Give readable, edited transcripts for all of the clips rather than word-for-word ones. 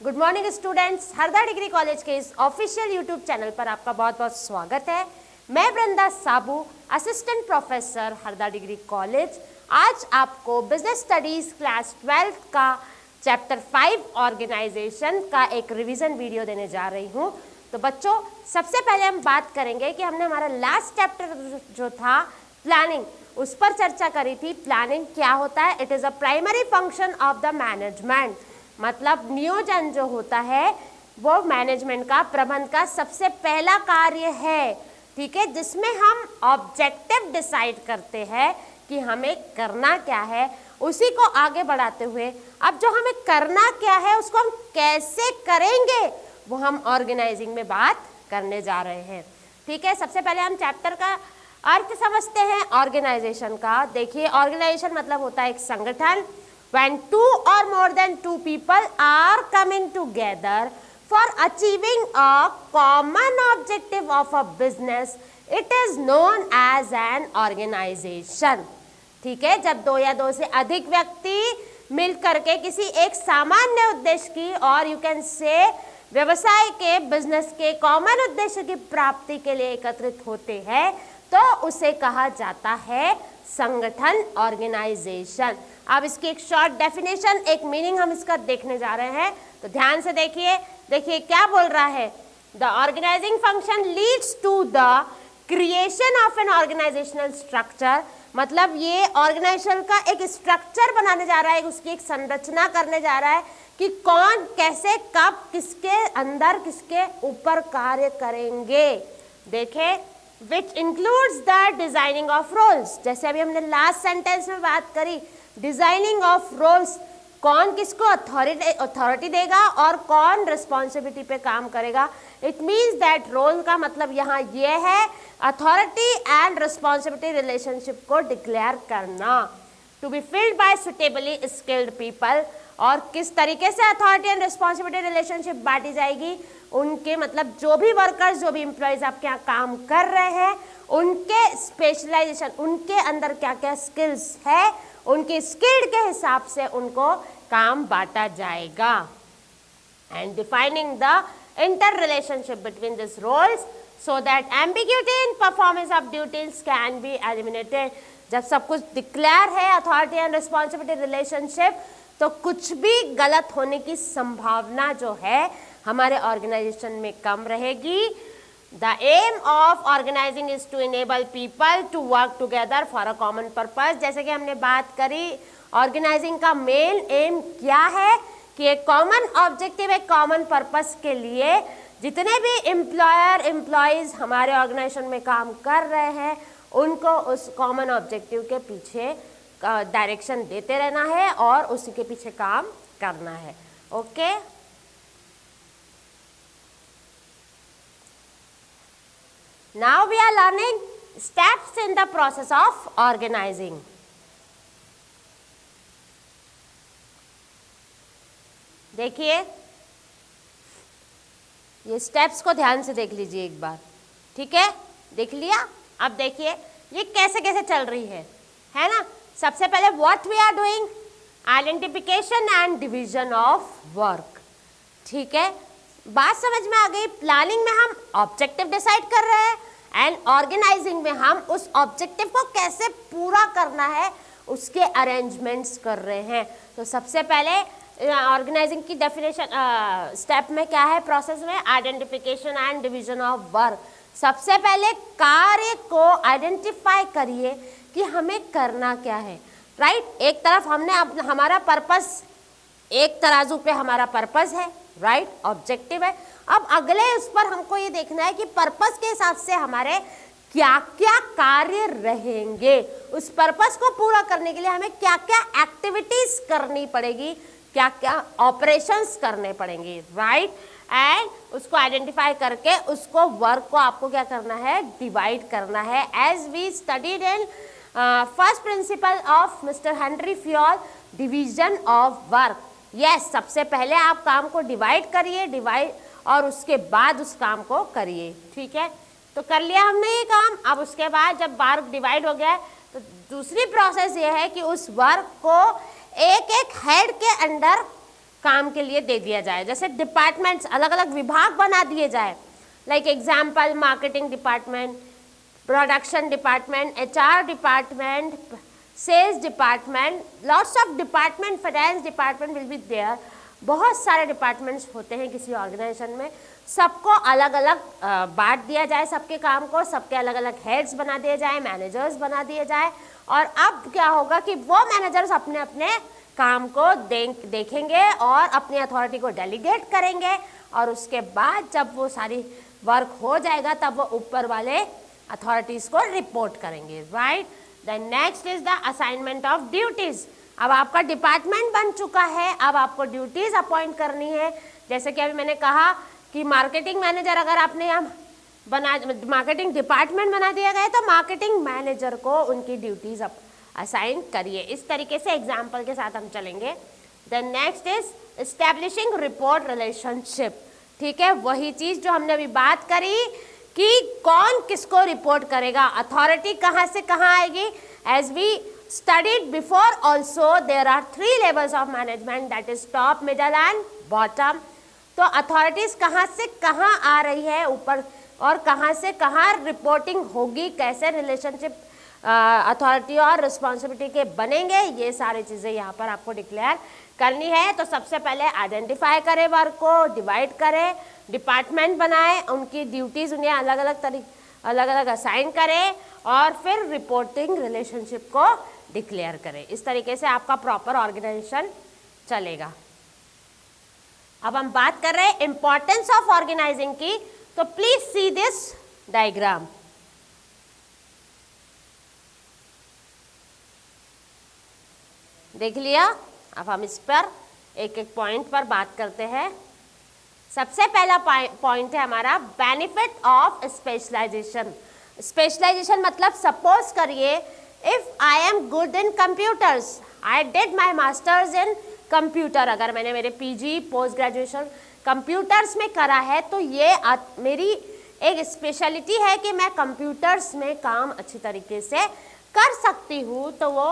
Good morning students, Harda degree college के इस official YouTube channel पर आपका बहुत बहुत स्वागत है। मैं Vrinda Sabu, assistant professor Harda degree college, आज आपको बिजनेस स्टडीज क्लास 12 का चैप्टर 5 ऑर्गेनाइजेशन का एक रिवीजन वीडियो देने जा रही हूँ। तो बच्चों, सबसे पहले हम बात करेंगे कि हमने हमारा लास्ट चैप्टर जो था प्लानिंग, उस पर चर्चा करी थी। प्लानिंग क्या होता है? It is a primary function of the management. मतलब नियोजन जो होता है वो मैनेजमेंट का, प्रबंध का सबसे पहला कार्य है, ठीक है, जिसमें हम ऑब्जेक्टिव डिसाइड करते हैं कि हमें करना क्या है। उसी को आगे बढ़ाते हुए अब जो हमें करना क्या है उसको हम कैसे करेंगे वो हम ऑर्गेनाइजिंग में बात करने जा रहे हैं, ठीक है। सबसे पहले हम चैप्टर का अर्थ समझते हैं ऑर्गेनाइजेशन का। देखिए, ऑर्गेनाइजेशन मतलब होता है एक संगठन। When two or more than two people are coming together for achieving a common objective of a business, it is known as an organization. ठीक है, जब दो या दो से अधिक व्यक्ति मिल करके किसी एक सामान्य उद्देश्य की और यू कैन से व्यवसाय के, बिजनेस के कॉमन उद्देश्य की प्राप्ति के लिए एकत्रित होते हैं तो उसे कहा जाता है संगठन, ऑर्गेनाइजेशन। अब इसकी एक शॉर्ट डेफिनेशन, एक मीनिंग हम इसका देखने जा रहे हैं, तो ध्यान से देखिए। देखिए क्या बोल रहा है, the organising function leads to the creation of an organisational structure. मतलब ये ऑर्गेनाइजेशन का एक स्ट्रक्चर बनाने जा रहा है, उसकी एक संरचना करने जा रहा है कि कौन कैसे कब किसके अंदर किसके ऊपर कार्य करेंगे। देखें, which includes the designing of roles. जैसे अभी हमने लास्ट सेंटेंस में बात करी, डिजाइनिंग ऑफ रोल्स, कौन किसको अथॉरिटी देगा और कौन रिस्पॉन्सिबिलिटी पे काम करेगा। इट मीन्स दैट रोल का मतलब यहाँ ये है अथॉरिटी एंड रिस्पॉन्सिबिलिटी रिलेशनशिप को डिक्लेयर करना। To be filled by suitably skilled people. और किस तरीके से अथॉरिटी एंड रिस्पॉन्सिबिलिटी रिलेशनशिप बांटी जाएगी, उनके मतलब जो भी वर्कर्स, जो भी एम्प्लॉयज आपके यहाँ काम कर रहे हैं, उनके स्पेशलाइजेशन, उनके अंदर क्या क्या स्किल्स है, उनके स्किल्ड के हिसाब से उनको काम बांटा जाएगा। And defining the inter relationship between this roles so that ambiguity in performance of duties can be eliminated. जब सब कुछ डिक्लेयर है, अथॉरिटी एंड रिस्पॉन्सिबिलिटी रिलेशनशिप, तो कुछ भी गलत होने की संभावना जो है हमारे ऑर्गेनाइजेशन में कम रहेगी। The aim of organising is to enable people to work together for a common purpose. जैसे कि हमने बात करी, ऑर्गेनाइजिंग का मेन एम क्या है कि एक कॉमन ऑब्जेक्टिव, एक कॉमन पर्पस के लिए जितने भी एम्प्लॉयर एम्प्लॉयज हमारे ऑर्गेनाइजेशन में काम कर रहे हैं उनको उस कॉमन ऑब्जेक्टिव के पीछे डायरेक्शन देते रहना है और उसी के पीछे काम करना है। Okay, now we are learning steps in the process of organizing. देखिए, ये स्टेप्स को ध्यान से देख लीजिए एक बार, ठीक है, देख लिया। अब देखिए ये कैसे कैसे चल रही है ना। सबसे पहले what we are doing, identification and division of work, ठीक है, बात समझ में आ गई। प्लानिंग में हम ऑब्जेक्टिव डिसाइड कर रहे हैं एंड ऑर्गेनाइजिंग में हम उस ऑब्जेक्टिव को कैसे पूरा करना है उसके अरेंजमेंट्स कर रहे हैं। तो सबसे पहले ऑर्गेनाइजिंग की डेफिनेशन स्टेप में क्या है, प्रोसेस में identification and division of work. सबसे पहले कार्य को आइडेंटिफाई करिए कि हमें करना क्या है, राइट। एक तरफ हमने हमारा पर्पस, एक तराजू पे हमारा पर्पस है, राइट, ऑब्जेक्टिव है। अब अगले उस पर हमको ये देखना है कि पर्पस के हिसाब से हमारे क्या क्या कार्य रहेंगे, उस पर्पस को पूरा करने के लिए हमें क्या क्या एक्टिविटीज करनी पड़ेगी, क्या क्या ऑपरेशंस करने पड़ेंगे, राइट। एंड उसको आइडेंटिफाई करके उसको वर्क को आपको क्या करना है, डिवाइड करना है। As we studied in first principle of mister Henry Fayol, division of work. Yes, सबसे पहले आप काम को डिवाइड करिए, डिवाइड, और उसके बाद उस काम को करिए, ठीक है। तो कर लिया हमने ये काम। अब उसके बाद जब वर्क डिवाइड हो गया तो दूसरी प्रोसेस ये है कि उस वर्क को एक एक हेड के अंडर काम के लिए दे दिया जाए, जैसे डिपार्टमेंट्स अलग अलग विभाग बना दिए जाए, like example marketing department, production department, HR department, sales department, lots of department, finance department will be there. बहुत सारे डिपार्टमेंट्स होते हैं किसी ऑर्गेनाइजेशन में, सबको अलग अलग बांट दिया जाए, सबके काम को, सबके अलग अलग हेड्स बना दिए जाए, मैनेजर्स बना दिए जाए। और अब क्या होगा कि वो मैनेजर्स अपने अपने काम को देखेंगे और अपनी अथॉरिटी को डेलीगेट करेंगे, और उसके बाद जब वो सारी वर्क हो जाएगा तब वो ऊपर वाले अथॉरिटीज को रिपोर्ट करेंगे, right. Then next is the assignment of duties. अब आपका डिपार्टमेंट बन चुका है, अब आपको ड्यूटीज अपॉइंट करनी है। जैसे कि अभी मैंने कहा कि मार्केटिंग मैनेजर अगर आपने यहाँ मार्केटिंग डिपार्टमेंट बना दिया गया है तो मार्केटिंग मैनेजर को उनकी ड्यूटीज असाइन करिए। इस तरीके से एग्जाम्पल के साथ हम चलेंगे। Then next is establishing report relationship. ठीक है, वही चीज जो हमने अभी बात करी कि कौन किसको रिपोर्ट करेगा, अथॉरिटी कहाँ से कहाँ आएगी। As we studied before also there are 3 levels of management, that is top, middle and bottom. तो अथॉरिटीज कहाँ से कहाँ आ रही है ऊपर, और कहाँ से कहाँ रिपोर्टिंग होगी, कैसे रिलेशनशिप अथॉरिटी और रिस्पॉन्सिबिलिटी के बनेंगे, ये सारी चीज़ें यहाँ पर आपको डिक्लेयर करनी है। तो सबसे पहले आइडेंटिफाई करें वर्क को, डिवाइड करें, डिपार्टमेंट बनाएं, उनकी ड्यूटीज़ उन्हें अलग अलग असाइन करें, और फिर रिपोर्टिंग रिलेशनशिप को डिक्लेयर करें। इस तरीके से आपका प्रॉपर ऑर्गेनाइजेशन चलेगा। अब हम बात कर रहे हैं इंपॉर्टेंस ऑफ ऑर्गेनाइजिंग की, तो प्लीज सी दिस डायग्राम। देख लिया? अब हम इस पर एक एक पॉइंट पर बात करते हैं। सबसे पहला पॉइंट है हमारा बेनिफिट ऑफ स्पेशलाइजेशन। स्पेशलाइजेशन मतलब सपोज करिए if I am good in computers, I did my masters in computer, अगर मैंने मेरे PG पोस्ट ग्रेजुएशन कंप्यूटर्स में करा है तो ये मेरी एक स्पेशलिटी है कि मैं कंप्यूटर्स में काम अच्छी तरीके से कर सकती हूँ। तो वो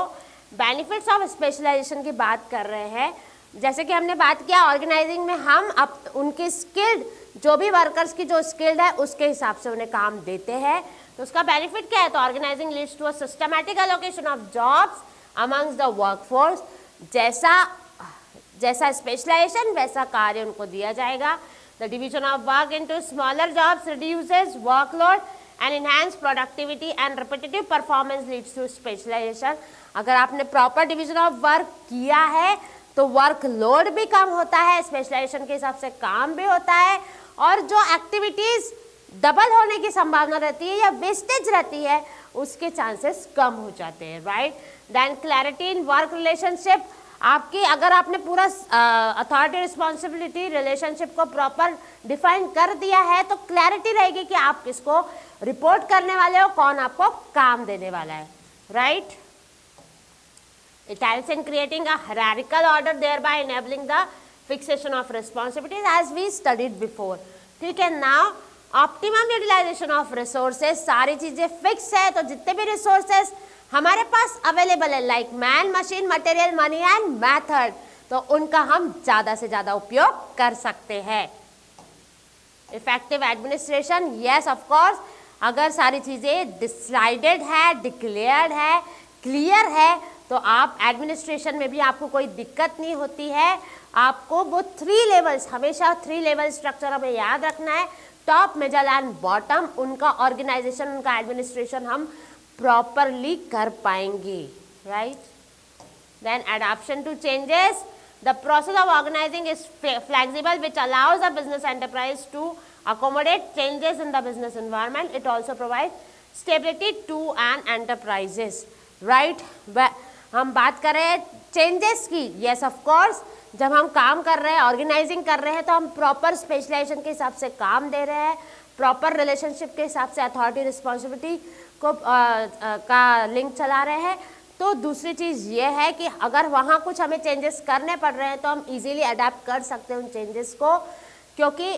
बेनिफिट्स ऑफ स्पेशलाइजेशन की बात कर रहे हैं। जैसे कि हमने बात किया ऑर्गेनाइजिंग में हम उनके स्किल्ड, जो भी वर्कर्स की जो स्किल्ड है उसके हिसाब से उन्हें काम देते हैं। तो उसका बेनिफिट क्या है, तो organising leads to a systematic allocation of jobs amongst the workforce. जैसा स्पेशलाइजेशन वैसा कार्य उनको दिया जाएगा। The division of work into smaller jobs reduces workload and enhance productivity and repetitive performance leads to specialisation. अगर आपने प्रॉपर डिवीजन ऑफ वर्क किया है तो वर्क लोड भी कम होता है, स्पेशलाइजेशन के हिसाब से काम भी होता है, और जो एक्टिविटीज डबल होने की संभावना रहती है या वेस्टेज रहती है उसके चांसेस कम हो जाते हैं, right. Then clarity in work relationship. आपकी अगर आपने पूरा अथॉरिटी रिस्पॉन्सिबिलिटी रिलेशनशिप को प्रॉपर डिफाइन कर दिया है तो क्लैरिटी रहेगी कि आप किसको रिपोर्ट करने वाले हो, कौन आपको काम देने वाला है, right. It helps in creating a hierarchical order, thereby enabling the fixation of responsibilities as we studied before. ठीक है, now optimum utilization of resources, सारी चीजें फिक्स है तो जितने भी resources हमारे पास अवेलेबल है like man, machine, material, money and method, तो उनका हम ज़्यादा से ज़्यादा उपयोग कर सकते हैं। Effective administration, yes of course, अगर सारी चीज़ें डिसाइडेड है, डिक्लेयर्ड है, क्लियर है तो आप एडमिनिस्ट्रेशन में भी आपको कोई दिक्कत नहीं होती है। आपको वो 3 लेवल्स, हमेशा 3 लेवल स्ट्रक्चर हमें याद रखना है, टॉप, मिडल एंड बॉटम। उनका ऑर्गेनाइजेशन, उनका एडमिनिस्ट्रेशन हम प्रॉपरली कर पाएंगे, right. Then adaption to changes, the process of organising is flexible which allows the business enterprise to accommodate changes in the business environment. It also provides stability to an enterprises, right. हम बात कर रहे हैं changes की, yes of course, जब हम काम कर रहे हैं, ऑर्गेनाइजिंग कर रहे हैं तो हम प्रॉपर स्पेशलाइजेशन के हिसाब से काम दे रहे हैं, प्रॉपर रिलेशनशिप के हिसाब से अथॉरिटी रिस्पॉन्सिबिलिटी को का लिंक चला रहे हैं। तो दूसरी चीज़ ये है कि अगर वहाँ कुछ हमें चेंजेस करने पड़ रहे हैं तो हम इजीली अडेप्ट कर सकते हैं उन चेंजेस को, क्योंकि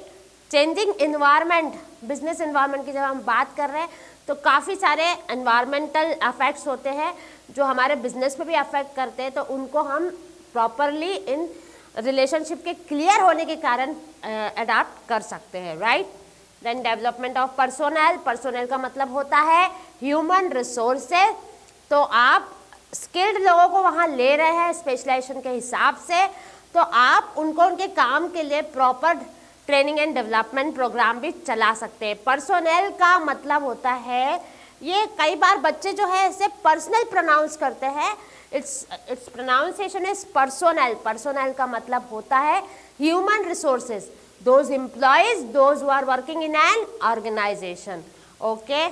चेंजिंग इन्वायरमेंट, बिजनेस इन्वायरमेंट की जब हम बात कर रहे हैं तो काफ़ी सारे एनवायरमेंटल अफेक्ट्स होते हैं जो हमारे बिजनेस पे भी अफेक्ट करते हैं, तो उनको हम प्रॉपरली इन रिलेशनशिप के क्लियर होने के कारण अडॉप्ट कर सकते हैं, right. Then development of personnel, personnel का मतलब होता है ह्यूमन रिसोर्सेज। तो आप स्किल्ड लोगों को वहाँ ले रहे हैं स्पेशलाइजेशन के हिसाब से, तो आप उनको उनके काम के लिए proper training and development programme भी चला सकते हैं। पर्सोनल का मतलब होता है, ये कई बार बच्चे जो है इसे पर्सनल प्रोनाउंस करते हैं, its pronunciation is personnel. Personnel का मतलब होता है human resources, those employees those who are working in an organisation, okay.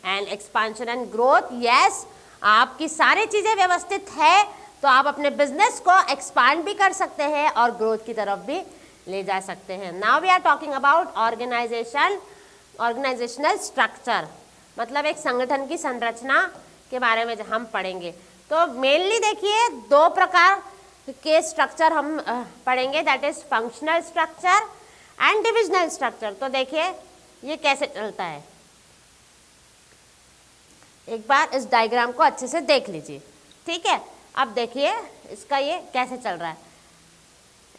And expansion and growth, yes, आपकी सारी चीजें व्यवस्थित है तो आप अपने बिजनेस को एक्सपांड भी कर सकते हैं और ग्रोथ की तरफ भी ले जा सकते हैं। Now we are talking about organisation, organisational structure, मतलब एक संगठन की संरचना के बारे में हम पढ़ेंगे। तो मेनली देखिए दो प्रकार के स्ट्रक्चर हम पढ़ेंगे, that is functional structure and divisional structure. तो देखिए ये कैसे चलता है, एक बार इस डायग्राम को अच्छे से देख लीजिए, ठीक है। अब देखिए इसका ये कैसे चल रहा है।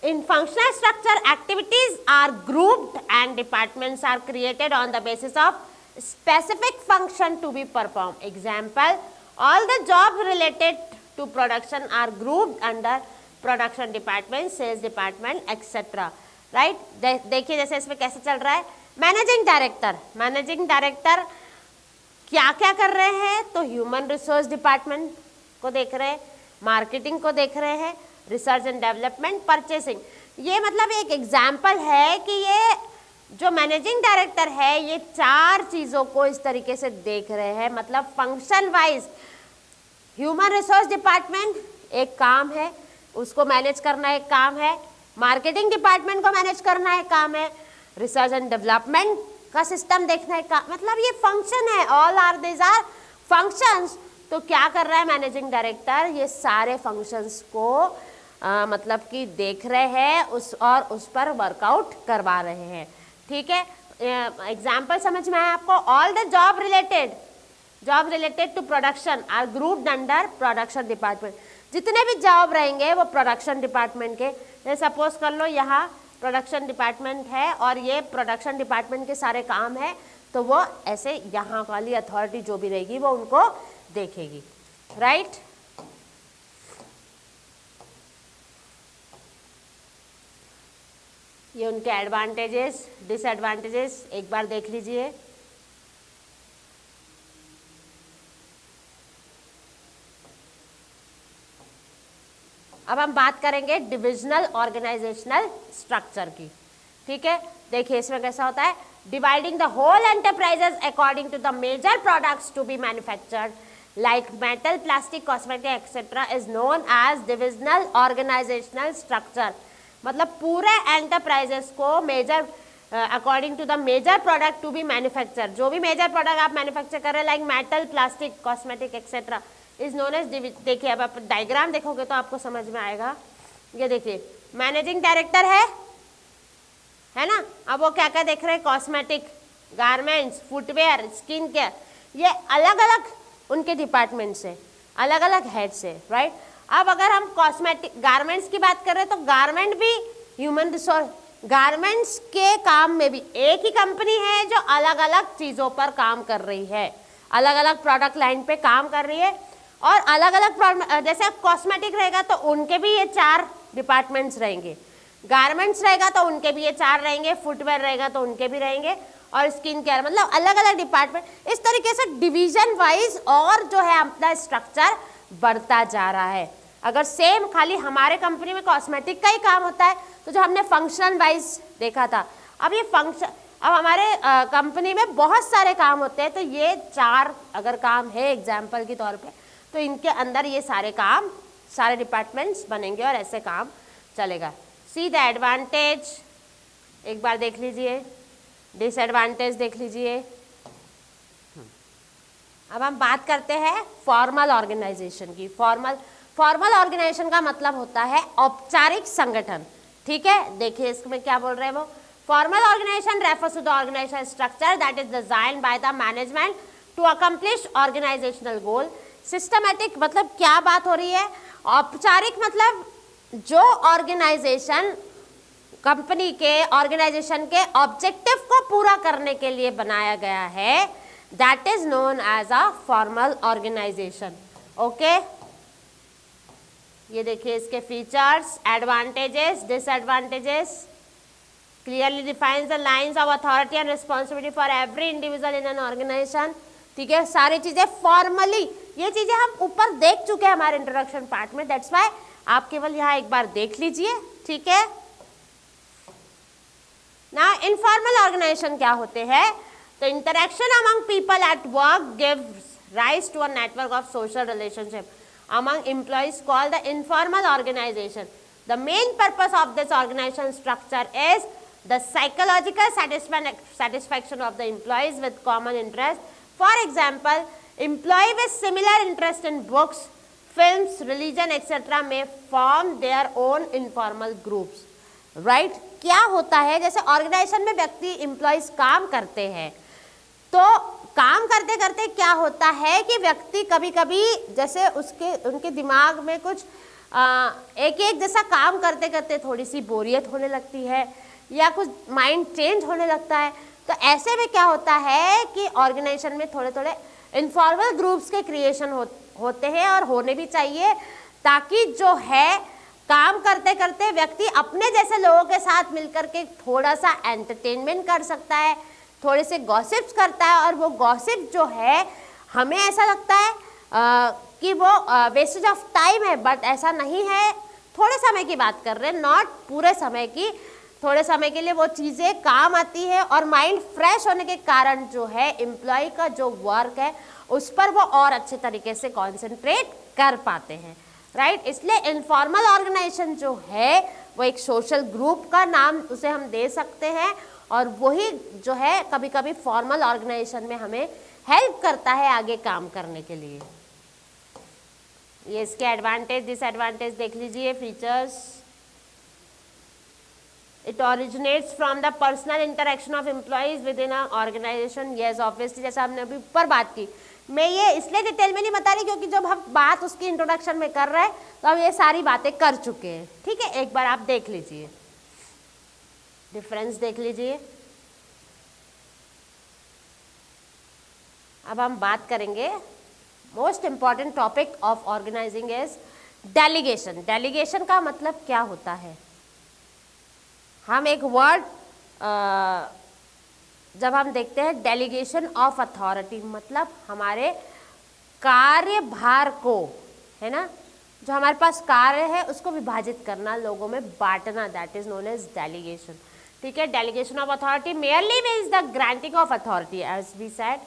In functional structure, activities are grouped and departments are created on the basis of specific function to be performed. Example, all the jobs related to production are grouped under production department, sales department, etc. Right? देखिए जैसे इसमें कैसे चल रहा है। Managing director, managing director क्या क्या कर रहे हैं, तो ह्यूमन रिसोर्स डिपार्टमेंट को देख रहे हैं, मार्केटिंग को देख रहे हैं, रिसर्च एंड डेवलपमेंट, परचेसिंग। ये मतलब एक एग्जाम्पल है कि ये जो मैनेजिंग डायरेक्टर है ये चार चीज़ों को इस तरीके से देख रहे हैं, मतलब function wise human resource department एक काम है, उसको मैनेज करना एक काम है, मार्केटिंग डिपार्टमेंट को मैनेज करना एक काम है, रिसर्च एंड डेवलपमेंट का सिस्टम देखना एक काम, मतलब ये फंक्शन है, all are this are functions. तो क्या कर रहा है मैनेजिंग डायरेक्टर, ये सारे फंक्शंस को मतलब कि देख रहे हैं उस पर वर्कआउट करवा रहे हैं, ठीक है। एग्जाम्पल समझ में आया आपको। All the job related to production are grouped under production department. जितने भी जॉब रहेंगे वो प्रोडक्शन डिपार्टमेंट के, जैसे सपोज कर लो यहाँ प्रोडक्शन डिपार्टमेंट है और ये प्रोडक्शन डिपार्टमेंट के सारे काम है, तो वो ऐसे यहाँ वाली अथॉरिटी जो भी रहेगी वो उनको देखेगी, राइट। ये उनके एडवांटेजेस डिसएडवांटेजेस एक बार देख लीजिए। अब हम बात करेंगे डिविजनल ऑर्गेनाइजेशनल स्ट्रक्चर की, ठीक है। देखिए इसमें कैसा होता है, dividing the whole enterprises according to the major products to be manufactured like metal, plastic, cosmetic etcetera is known as divisional organisational structure. मतलब पूरे एंटरप्राइजेस को major according to the major product to be manufacture, जो भी major product आप manufacture कर रहे हैं like metal, plastic, cosmetic etcetera is known as. देखिए अब आप डायग्राम देखोगे तो आपको समझ में आएगा। ये देखिए मैनेजिंग डायरेक्टर है ना, अब वो क्या क्या देख रहे हैं, cosmetic, garments, footwear, skin care, ये अलग अलग उनके डिपार्टमेंट से, अलग अलग हेड से, राइट। अब अगर हम कॉस्मेटिक गारमेंट्स की बात कर रहे हैं तो गारमेंट भी ह्यूमन रिसोर्स, गारमेंट्स के काम में भी एक ही कंपनी है जो अलग अलग चीज़ों पर काम कर रही है, अलग अलग प्रोडक्ट लाइन पे काम कर रही है, और अलग अलग जैसे कॉस्मेटिक रहेगा तो उनके भी ये चार डिपार्टमेंट्स रहेंगे, गारमेंट्स रहेगा तो उनके भी ये चार रहेंगे, फुटवेयर रहेगा तो उनके भी रहेंगे, और स्किन केयर, मतलब अलग अलग डिपार्टमेंट। इस तरीके से डिवीजन वाइज और जो है अपना स्ट्रक्चर बढ़ता जा रहा है। अगर सेम खाली हमारे कंपनी में कॉस्मेटिक का ही काम होता है तो जो हमने फंक्शन वाइज देखा था, अब ये फंक्शन, अब हमारे कंपनी में बहुत सारे काम होते हैं, तो ये चार अगर काम है एग्जाम्पल के तौर पे, तो इनके अंदर ये सारे काम, सारे डिपार्टमेंट्स बनेंगे और ऐसे काम चलेगा। सी द एडवांटेज एक बार देख लीजिए, डिसएडवांटेज देख लीजिए। अब हम बात करते हैं फॉर्मल ऑर्गेनाइजेशन की। फॉर्मल ऑर्गेनाइजेशन का मतलब होता है औपचारिक संगठन, ठीक है। देखिए इसमें क्या बोल रहे हैं वो, formal organisation refers to the organisation structure that is designed by the management to accomplish organisational goal. Systematic मतलब क्या बात हो रही है, औपचारिक मतलब जो ऑर्गेनाइजेशन कंपनी के ऑर्गेनाइजेशन के ऑब्जेक्टिव को पूरा करने के लिए बनाया गया है, that is known as a formal organisation. Okay, ये देखिए इसके features, advantages, disadvantages, clearly defines the lines of authority and responsibility for every individual in an organisation. ठीक है, सारी चीजें फॉर्मली, ये चीजें हम ऊपर देख चुके हैं हमारे इंट्रोडक्शन पार्ट में, दैट्स व्हाई आप केवल यहाँ एक बार देख लीजिए। ठीक है, ना इनफॉर्मल ऑर्गेनाइजेशन क्या होते हैं? तो interaction among people at work gives rise to a network of social relationship among employees called the informal organization. The main purpose of this organization structure is the psychological satisfaction of the employees with common interest. For example, employee with similar interest in books, films, religion, etc. may form their own informal groups. Right? क्या होता है, जैसे organisation में व्यक्ति employees काम करते हैं, तो काम करते करते क्या होता है कि व्यक्ति कभी कभी जैसे उनके दिमाग में कुछ एक एक जैसा काम करते करते थोड़ी सी बोरियत होने लगती है या कुछ माइंड चेंज होने लगता है। तो ऐसे में क्या होता है कि ऑर्गेनाइजेशन में थोड़े थोड़े इनफॉर्मल ग्रुप्स के क्रिएशन होते हैं और होने भी चाहिए, ताकि जो है काम करते करते व्यक्ति अपने जैसे लोगों के साथ मिलकर के थोड़ा सा एंटरटेनमेंट कर सकता है, थोड़े से गॉसिप्स करता है, और वो गॉसिप जो है हमें ऐसा लगता है कि वो वेस्टेज ऑफ टाइम है, बट ऐसा नहीं है। थोड़े समय की बात कर रहे हैं, नॉट पूरे समय की, थोड़े समय के लिए वो चीज़ें काम आती है और माइंड फ्रेश होने के कारण जो है एम्प्लॉय का जो वर्क है उस पर वो और अच्छे तरीके से कॉन्सेंट्रेट कर पाते हैं। राइट, इसलिए इनफॉर्मल ऑर्गेनाइजेशन जो है वो एक सोशल ग्रुप का नाम उसे हम दे सकते हैं, और वही जो है कभी कभी फॉर्मल ऑर्गेनाइजेशन में हमें हेल्प करता है आगे काम करने के लिए। ये इसके एडवांटेज डिसएडवांटेज देख लीजिए, features. It originates from the personal interaction of employees within a organisation. Yes, obviously जैसा हमने अभी ऊपर बात की, मैं ये इसलिए डिटेल में नहीं बता रही क्योंकि जब हम बात उसकी इंट्रोडक्शन में कर रहे हैं तो हम ये सारी बातें कर चुके हैं। ठीक है, एक बार आप देख लीजिए, डिफरेंस देख लीजिए। अब हम बात करेंगे most important topic of organising is delegation. Delegation का मतलब क्या होता है? हम एक वर्ड जब हम देखते हैं डेलीगेशन ऑफ अथॉरिटी, मतलब हमारे कार्यभार को, है ना, जो हमारे पास कार्य है उसको विभाजित करना, लोगों में बांटना, that is known as delegation. ठीक है, delegation of authority merely means the granting of authority as we said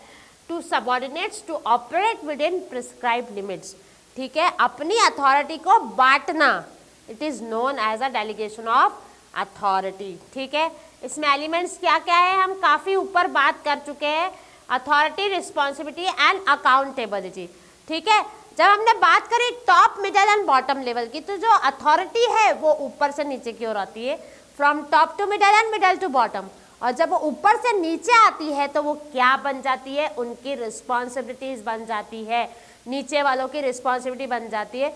to subordinates to operate within prescribed limits. ठीक है, अपनी अथॉरिटी को बांटना, it is known as a delegation of authority. ठीक है, इसमें एलिमेंट्स क्या क्या है हम काफ़ी ऊपर बात कर चुके हैं, अथॉरिटी, रिस्पॉन्सिबिलिटी एंड अकाउंटेबिलिटी। ठीक है, जब हमने बात करी top, middle and bottom level की, तो जो अथॉरिटी है वो ऊपर से नीचे की ओर आती है, from top to middle and middle to bottom, और जब वो ऊपर से नीचे आती है तो वो क्या बन जाती है? उनकी रिस्पॉन्सिबिलिटीज बन जाती है, नीचे वालों की रिस्पॉन्सिबिलिटी बन जाती है।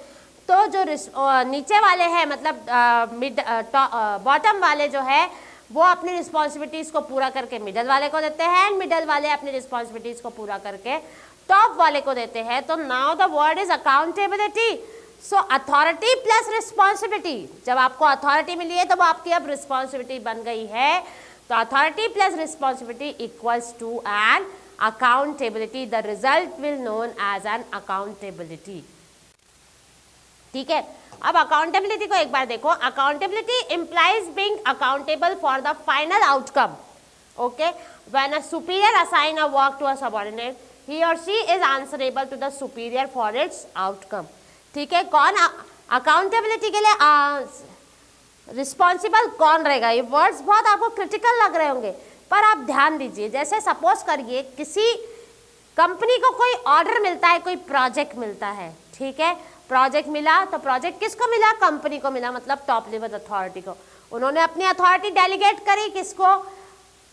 तो जो नीचे वाले हैं, मतलब बॉटम वाले जो है वो अपनी रिस्पॉन्सिबिलिटीज को पूरा करके मिडल वाले को देते हैं, एंड मिडल वाले अपनी रिस्पॉन्सिबिलिटीज को पूरा करके टॉप वाले को देते हैं। तो now the word is accountability. So authority plus responsibility, जब आपको अथॉरिटी मिली है तो वो आपकी अब रिस्पॉन्सिबिलिटी बन गई है, तो authority plus responsibility equals to an accountability. The result will known as an accountability. ठीक है, अब अकाउंटेबिलिटी को एक बार देखो। Accountability implies being accountable for the final outcome. Okay, when a superior assign a work to a subordinate, he or she is answerable to the superior for its outcome. ठीक है, कौन अकाउंटेबिलिटी के लिए responsible कौन रहेगा? ये words बहुत आपको क्रिटिकल लग रहे होंगे, पर आप ध्यान दीजिए। जैसे सपोज करिए किसी कंपनी को कोई ऑर्डर मिलता है, कोई प्रोजेक्ट मिलता है। ठीक है, प्रोजेक्ट मिला, तो प्रोजेक्ट किसको मिला? कंपनी को मिला, मतलब टॉप लेवल अथॉरिटी को। उन्होंने अपनी अथॉरिटी डेलीगेट करी किसको?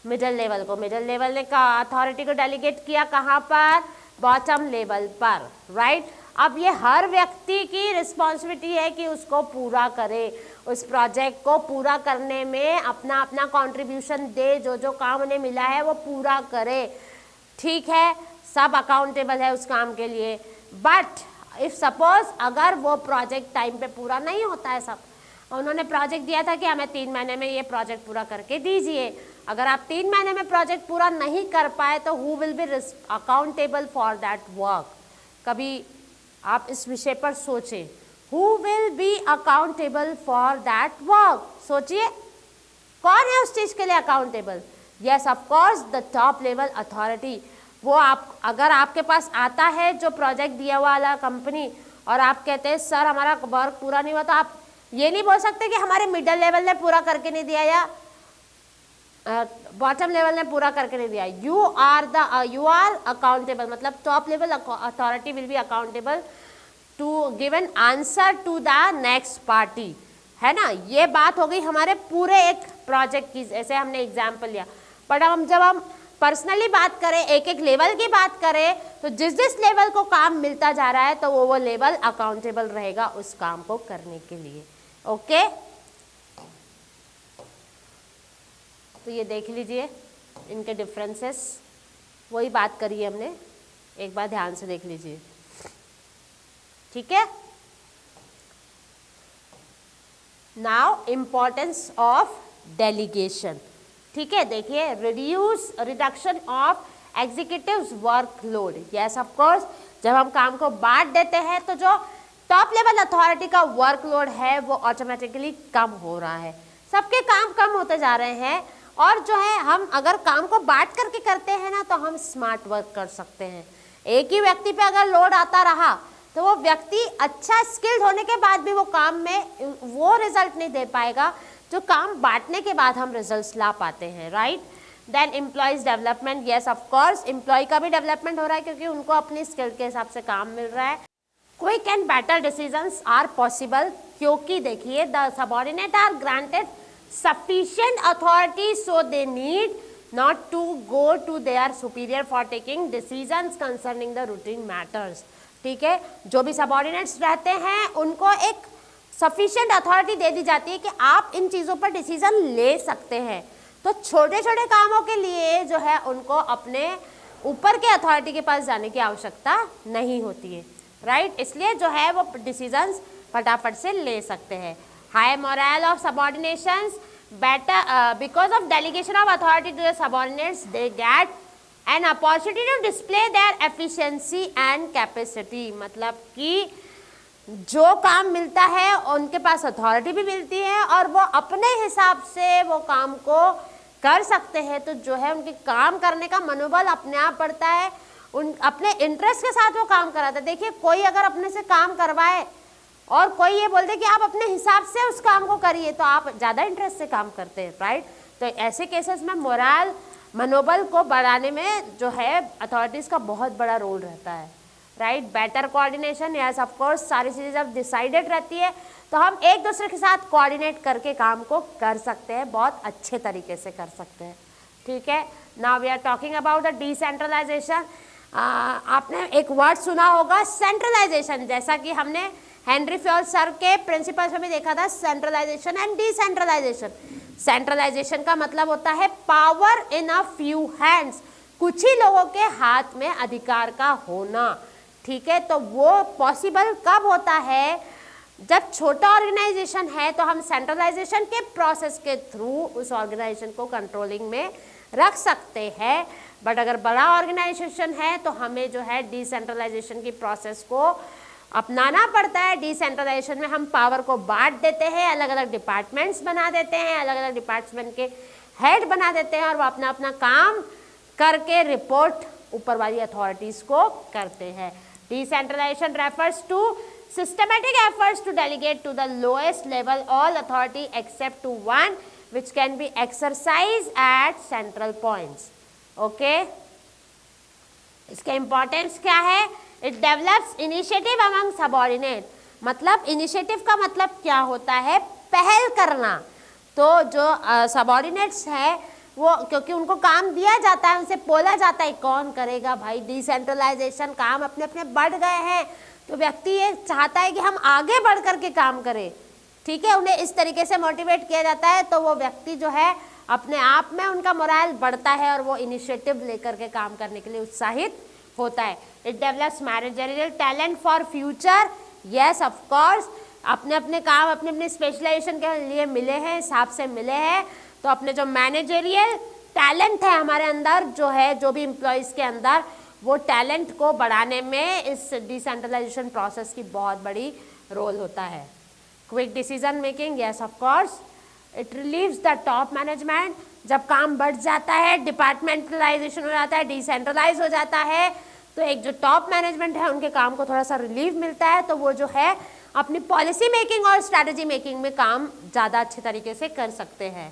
मिडिल लेवल को। मिडिल लेवल ने अथॉरिटी को डेलीगेट किया कहाँ पर? बॉटम लेवल पर। राइट, अब ये हर व्यक्ति की रिस्पॉन्सिबिलिटी है कि उसको पूरा करे, उस प्रोजेक्ट को पूरा करने में अपना अपना कंट्रीब्यूशन दे, जो जो काम उन्हें मिला है वो पूरा करे, ठीक है, सब अकाउंटेबल है उस काम के लिए। बट इफ सपोज अगर वो प्रोजेक्ट टाइम पे पूरा नहीं होता है, सब उन्होंने प्रोजेक्ट दिया था कि हमें 3 महीने में ये प्रोजेक्ट पूरा करके दीजिए, अगर आप 3 महीने में प्रोजेक्ट पूरा नहीं कर पाए तो who will be accountable for that work? कभी आप इस विषय पर सोचें, who will be accountable for that work? सोचिए, कौन है उस चीज के लिए accountable? Yes, of course the top level authority. वो आप, अगर आपके पास आता है जो प्रोजेक्ट दिया हुआ वाला कंपनी और आप कहते हैं सर हमारा वर्क पूरा नहीं हुआ, तो आप ये नहीं बोल सकते कि हमारे मिडिल लेवल ने पूरा करके नहीं दिया या बॉटम लेवल ने पूरा करके नहीं दिया। यू आर अकाउंटेबल, मतलब top level authority will be accountable to give an answer to the next party, है ना। ये बात हो गई हमारे पूरे एक प्रोजेक्ट की, जैसे हमने एग्जाम्पल लिया। बट जब हम पर्सनली बात करें, एक एक लेवल की बात करें, तो जिस जिस लेवल को काम मिलता जा रहा है तो वो लेवल अकाउंटेबल रहेगा उस काम को करने के लिए। ओके, तो ये देख लीजिए इनके डिफरेंसेस, वही बात करी है हमने, एक बार ध्यान से देख लीजिए, ठीक है। नाउ इम्पोर्टेंस ऑफ डेलीगेशन, ठीक है। देखिए, reduction of executives workload. Yes of course, जब हम काम को बांट देते हैं तो जो टॉप लेवल अथॉरिटी का वर्कलोड है वो ऑटोमेटिकली कम हो रहा है, सबके काम कम होते जा रहे हैं। और जो है, हम अगर काम को बांट करके करते हैं ना तो हम स्मार्ट वर्क कर सकते हैं। एक ही व्यक्ति पे अगर लोड आता रहा तो वो व्यक्ति अच्छा स्किल्ड होने के बाद भी वो काम में वो रिजल्ट नहीं दे पाएगा जो काम बांटने के बाद हम रिजल्ट्स ला पाते हैं, right. Then employees development, yes of course employee का भी डेवलपमेंट हो रहा है क्योंकि उनको अपनी स्किल के हिसाब से काम मिल रहा है। Quick and better decisions are possible, क्योंकि देखिए the subordinate are granted sufficient authority so they need not to go to their superior for taking decisions concerning the routine matters, ठीक है। जो भी सबऑर्डिनेट्स रहते हैं उनको एक सफिशिएंट अथॉरिटी दे दी जाती है कि आप इन चीज़ों पर डिसीजन ले सकते हैं। तो छोटे छोटे कामों के लिए जो है उनको अपने ऊपर के अथॉरिटी के पास जाने की आवश्यकता नहीं होती है, राइट। इसलिए जो है वो डिसीजंस फटाफट से ले सकते हैं। High morale of subordinations, better because of delegation of authority to the subordinates, they get an opportunity to display their efficiency and capacity। मतलब कि जो काम मिलता है उनके पास अथॉरिटी भी मिलती है और वो अपने हिसाब से वो काम को कर सकते हैं, तो जो है उनके काम करने का मनोबल अपने आप बढ़ता है, उन अपने इंटरेस्ट के साथ वो काम कराता है। देखिए, कोई अगर अपने से काम करवाए और कोई ये बोल दे कि आप अपने हिसाब से उस काम को करिए तो आप ज़्यादा इंटरेस्ट से काम करते हैं, राइट। तो ऐसे केसेस में मोरल, मनोबल को बढ़ाने में जो है अथॉरिटीज़ का बहुत बड़ा रोल रहता है, right. Better coordination, yes of course, सारी चीज़ें जब डिसाइडेड रहती है तो हम एक दूसरे के साथ कोऑर्डिनेट करके काम को कर सकते हैं, बहुत अच्छे तरीके से कर सकते हैं, ठीक है। Now we are talking about the decentralisation. आपने एक वर्ड सुना होगा सेंट्रलाइजेशन, जैसा कि हमने हेनरी फ्योल सर के प्रिंसिपल्स में भी देखा था, सेंट्रलाइजेशन एंड डिसेंट्रलाइजेशन। सेंट्रलाइजेशन का मतलब होता है power in a few hands, कुछ ही लोगों के हाथ में अधिकार का होना, ठीक है। तो वो पॉसिबल कब होता है? जब छोटा ऑर्गेनाइजेशन है तो हम सेंट्रलाइजेशन के प्रोसेस के थ्रू उस ऑर्गेनाइजेशन को कंट्रोलिंग में रख सकते हैं। बट अगर बड़ा ऑर्गेनाइजेशन है तो हमें जो है डिसेंट्रलाइजेशन की प्रोसेस को अपनाना पड़ता है। डिसेंट्रलाइजेशन में हम पावर को बांट देते हैं, अलग अलग डिपार्टमेंट्स बना देते हैं, अलग अलग डिपार्टमेंट के हेड बना देते हैं और वो अपना अपना काम करके रिपोर्ट ऊपर वाली अथॉरिटीज़ को करते हैं। Decentralisation refers to systematic efforts to delegate to the lowest level all authority except to one which can be exercised at central points, okay। इसका इम्पोर्टेंस क्या है? It develops initiative among subordinate, मतलब initiative का मतलब क्या होता है? पहल करना। तो जो सबऑर्डिनेट्स है वो, क्योंकि उनको काम दिया जाता है, उनसे बोला जाता है कौन करेगा भाई, डिसेंट्रलाइजेशन, काम अपने अपने बढ़ गए हैं तो व्यक्ति ये चाहता है कि हम आगे बढ़ कर के काम करें, ठीक है, उन्हें इस तरीके से मोटिवेट किया जाता है, तो वो व्यक्ति जो है अपने आप में उनका मोराल बढ़ता है और वो इनिशिएटिव लेकर के काम करने के लिए उत्साहित होता है। It develops managerial talent for future, yes of course, अपने अपने काम अपने अपने स्पेशलाइजेशन के लिए मिले हैं, हिसाब से मिले हैं, तो अपने जो मैनेजरियल टैलेंट है हमारे अंदर जो है, जो भी एम्प्लॉयज़ के अंदर, वो टैलेंट को बढ़ाने में इस डिसेंट्रलाइजेशन प्रोसेस की बहुत बड़ी रोल होता है। Quick decision making, yes of course, it relieves the top management, जब काम बढ़ जाता है, डिपार्टमेंटलाइजेशन हो जाता है, डिसेंट्रलाइज हो जाता है, तो एक जो टॉप मैनेजमेंट है उनके काम को थोड़ा सा रिलीफ मिलता है, तो वो जो है अपनी पॉलिसी मेकिंग और स्ट्रैटेजी मेकिंग में काम ज़्यादा अच्छे तरीके से कर सकते हैं।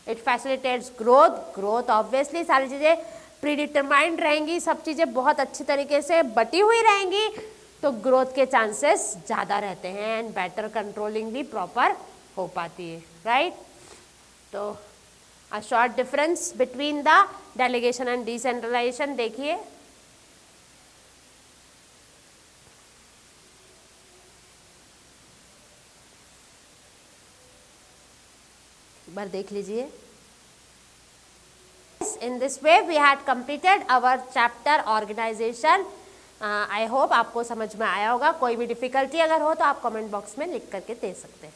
It facilitates growth, growth obviously सारी चीज़ें प्रीडिटरमाइंड रहेंगी, सब चीज़ें बहुत अच्छी तरीके से बटी हुई रहेंगी, तो ग्रोथ के चांसेस ज़्यादा रहते हैं एंड बेटर कंट्रोलिंग भी प्रॉपर हो पाती है, राइट। तो a short difference between the delegation and decentralisation देखिए, एक बार देख लीजिए। In this way we had completed our chapter organization. I hope आपको समझ में आया होगा। कोई भी डिफिकल्टी अगर हो तो आप कमेंट बॉक्स में लिख करके दे सकते हैं।